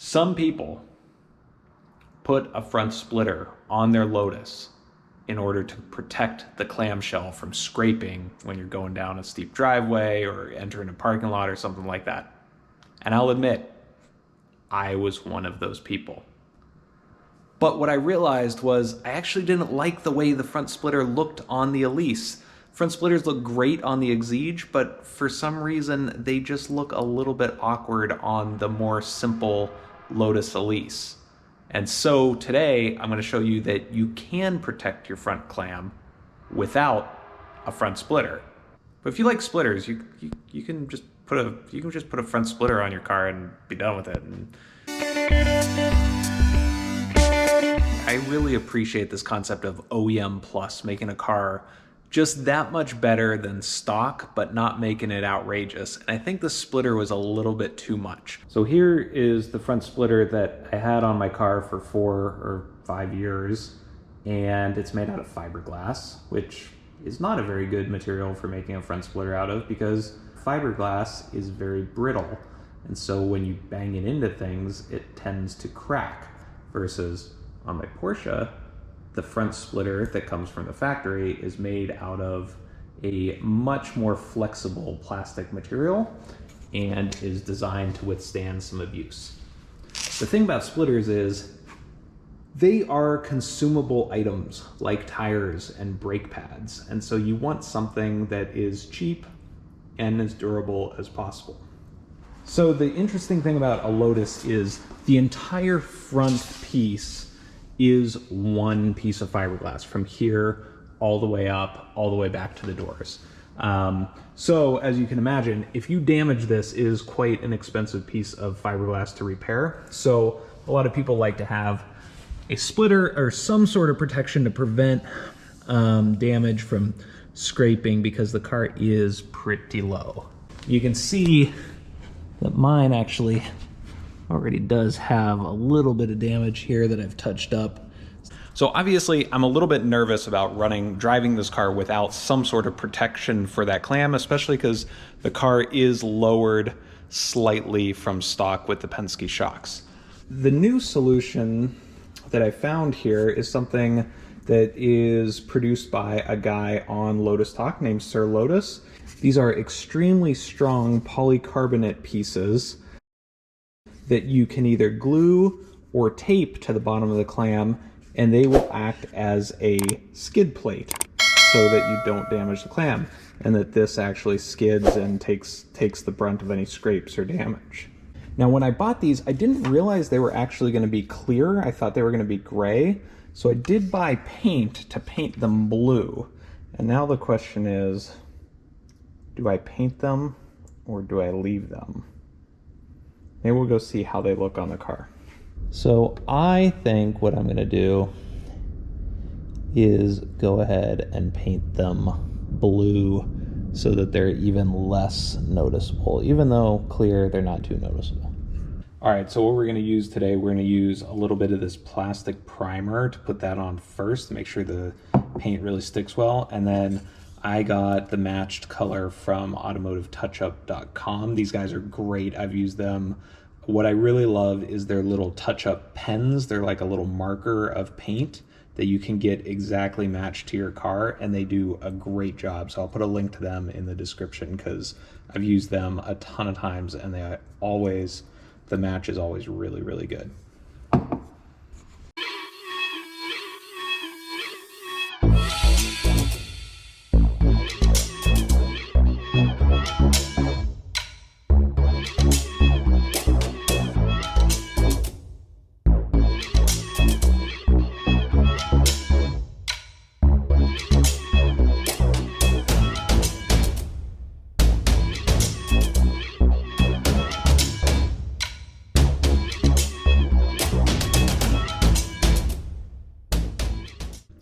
Some people put a front splitter on their Lotus in order to protect the clamshell from scraping when you're going down a steep driveway or entering a parking lot or something like that. And I'll admit, I was one of those people. But what I realized was I actually didn't like the way the front splitter looked on the Elise. Front splitters look great on the Exige, but for some reason they just look a little bit awkward on the more simple Lotus Elise. And so today I'm going to show you that you can protect your front clam without a front splitter. But if you like splitters, you can just put a front splitter on your car and be done with it. And I really appreciate this concept of OEM plus, making a car just that much better than stock, but not making it outrageous. And I think the splitter was a little bit too much. So here is the front splitter that I had on my car for 4 or 5 years, and it's made out of fiberglass, which is not a very good material for making a front splitter out of because fiberglass is very brittle. And so when you bang it into things, it tends to crack, versus on my Porsche, the front splitter that comes from the factory is made out of a much more flexible plastic material and is designed to withstand some abuse. The thing about splitters is they are consumable items like tires and brake pads, and so you want something that is cheap and as durable as possible. So the interesting thing about a Lotus is the entire front piece is one piece of fiberglass from here all the way up, all the way back to the doors. So as you can imagine, if you damage this, it is quite an expensive piece of fiberglass to repair. So a lot of people like to have a splitter or some sort of protection to prevent damage from scraping because the car is pretty low. You can see that mine actually already does have a little bit of damage here that I've touched up. So obviously I'm a little bit nervous about driving this car without some sort of protection for that clam, especially because the car is lowered slightly from stock with the Penske shocks. The new solution that I found here is something that is produced by a guy on Lotus Talk named Sir Lotus. These are extremely strong polycarbonate pieces that you can either glue or tape to the bottom of the clam, and they will act as a skid plate so that you don't damage the clam, and that this actually skids and takes the brunt of any scrapes or damage. Now when I bought these, I didn't realize they were actually going to be clear. I thought they were going to be gray, so I did buy paint to paint them blue. And now the question is, do I paint them or do I leave them? Maybe we'll go see how they look on the car. So I think what I'm gonna do is go ahead and paint them blue so that they're even less noticeable. Even though clear, they're not too noticeable. All right, so what we're gonna use today, we're gonna use a little bit of this plastic primer to put that on first to make sure the paint really sticks well. And then I got the matched color from automotivetouchup.com. These guys are great. I've used them. What I really love is their little touch-up pens. They're like a little marker of paint that you can get exactly matched to your car, and they do a great job. So I'll put a link to them in the description because I've used them a ton of times, and the match is always really, really good.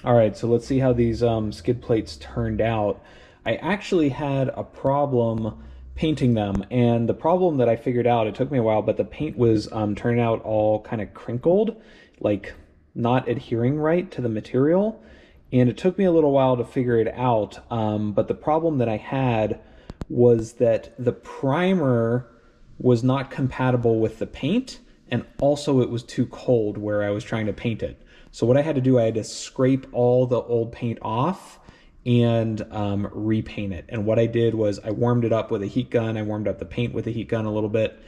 All right, so let's see how these skid plates turned out. I actually had a problem painting them, and the problem that I figured out, it took me a while, but the paint was turning out all kind of crinkled, like not adhering right to the material, and it took me a little while to figure it out. But the problem that I had was that the primer was not compatible with the paint, and also it was too cold where I was trying to paint it. So what I had to do, I had to scrape all the old paint off and repaint it. And what I did was I warmed it up with a heat gun. I warmed up the paint with a heat gun a little bit.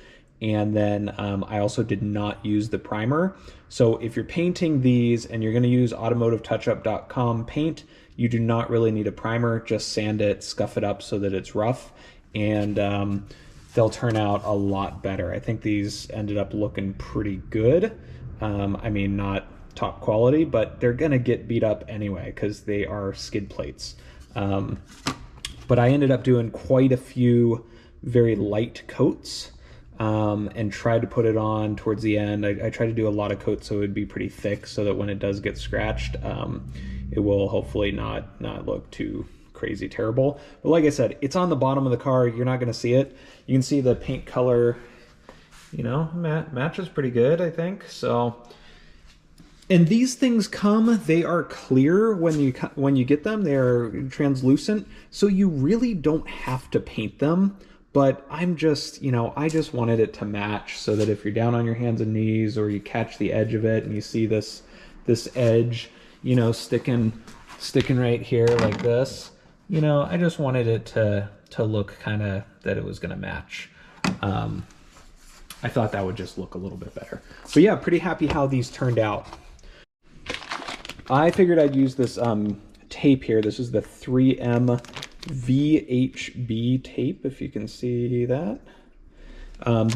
And then I also did not use the primer. So if you're painting these and you're gonna use automotivetouchup.com paint, you do not really need a primer. Just sand it, scuff it up so that it's rough, and they'll turn out a lot better. I think these ended up looking pretty good. I mean, not top quality, but they're gonna get beat up anyway because they are skid plates. But I ended up doing quite a few very light coats and tried to put it on towards the end. I tried to do a lot of coats so it would be pretty thick so that when it does get scratched, it will hopefully not look too crazy terrible. But like I said, it's on the bottom of the car. You're not gonna see it. You can see the paint color, you know, matches pretty good, I think. So, and these things they are clear when you get them. They are translucent, so you really don't have to paint them. But I'm just, you know, I just wanted it to match so that if you're down on your hands and knees or you catch the edge of it and you see this edge, you know, sticking right here like this, you know, I just wanted it to look kind of that it was going to match. I thought that would just look a little bit better. But yeah, pretty happy how these turned out. I figured I'd use this tape here. This is the 3M VHB tape, if you can see that.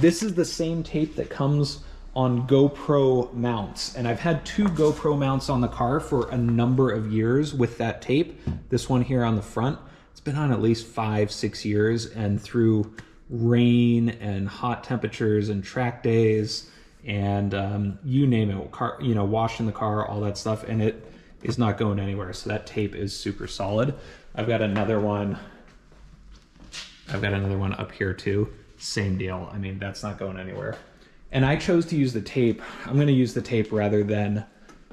This is the same tape that comes on GoPro mounts, and I've had 2 GoPro mounts on the car for a number of years with that tape. This one here on the front, it's been on at least 5-6 years, and through rain and hot temperatures and track days and you name it, you know, washing the car, all that stuff, and it is not going anywhere. So that tape is super solid. I've got another one up here too. Same deal. I mean, that's not going anywhere. And I chose to use the tape. I'm going to use the tape rather than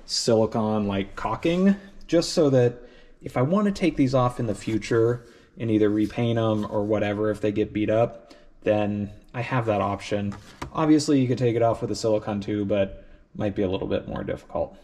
silicone like caulking, just so that if I want to take these off in the future and either repaint them or whatever, if they get beat up, then I have that option. Obviously you could take it off with a silicone too, but might be a little bit more difficult.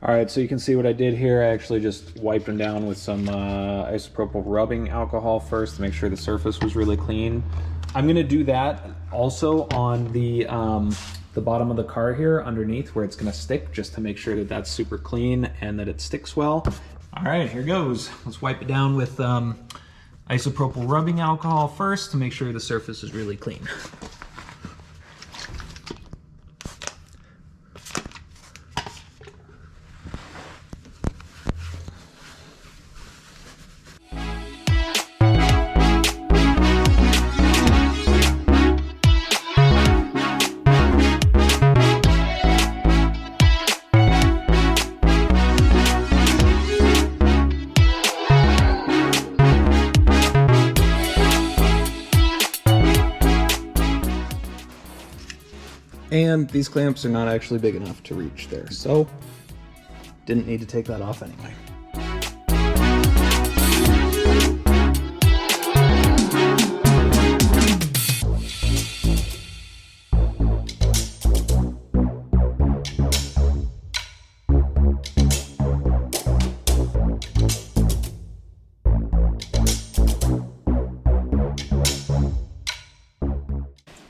All right, so you can see what I did here. I actually just wiped them down with some isopropyl rubbing alcohol first to make sure the surface was really clean. I'm gonna do that also on the bottom of the car here underneath where it's gonna stick, just to make sure that that's super clean and that it sticks well. All right, here goes. Let's wipe it down with isopropyl rubbing alcohol first to make sure the surface is really clean. And these clamps are not actually big enough to reach there, so didn't need to take that off anyway.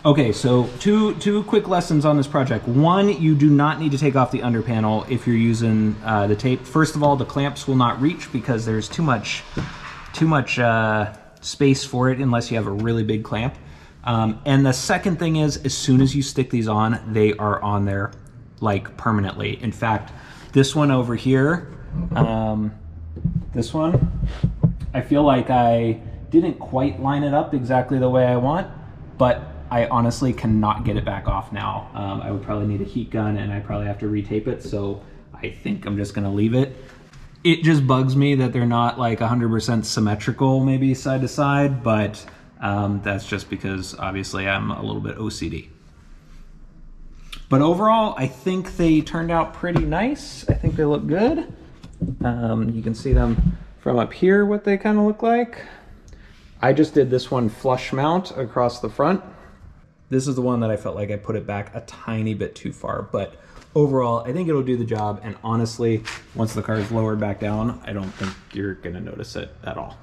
Okay, so two quick lessons on this project. One, you do not need to take off the under panel if you're using the tape. First of all, the clamps will not reach because there's too much space for it unless you have a really big clamp. And the second thing is, as soon as you stick these on, they are on there like permanently. In fact, this one over here, This one, I feel like I didn't quite line it up exactly the way I want, but I honestly cannot get it back off now. I would probably need a heat gun and I probably have to retape it, so I think I'm just gonna leave it. It just bugs me that they're not like 100% symmetrical, maybe side to side, but that's just because obviously I'm a little bit OCD. But overall, I think they turned out pretty nice. I think they look good. You can see them from up here, what they kind of look like. I just did this one flush mount across the front. This is the one that I felt like I put it back a tiny bit too far, but overall, I think it'll do the job. And honestly, once the car is lowered back down, I don't think you're gonna notice it at all.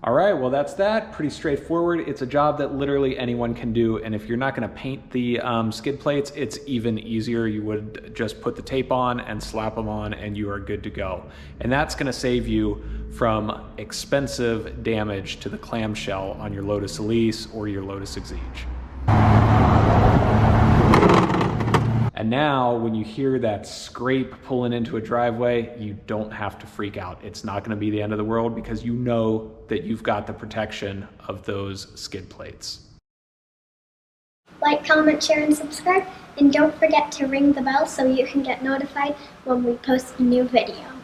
All right, well, that's that. Pretty straightforward. It's a job that literally anyone can do. And if you're not gonna paint the skid plates, it's even easier. You would just put the tape on and slap them on and you are good to go. And that's gonna save you from expensive damage to the clamshell on your Lotus Elise or your Lotus Exige. And now when you hear that scrape pulling into a driveway, you don't have to freak out. It's not gonna be the end of the world because you know that you've got the protection of those skid plates. Like, comment, share, and subscribe. And don't forget to ring the bell so you can get notified when we post a new video.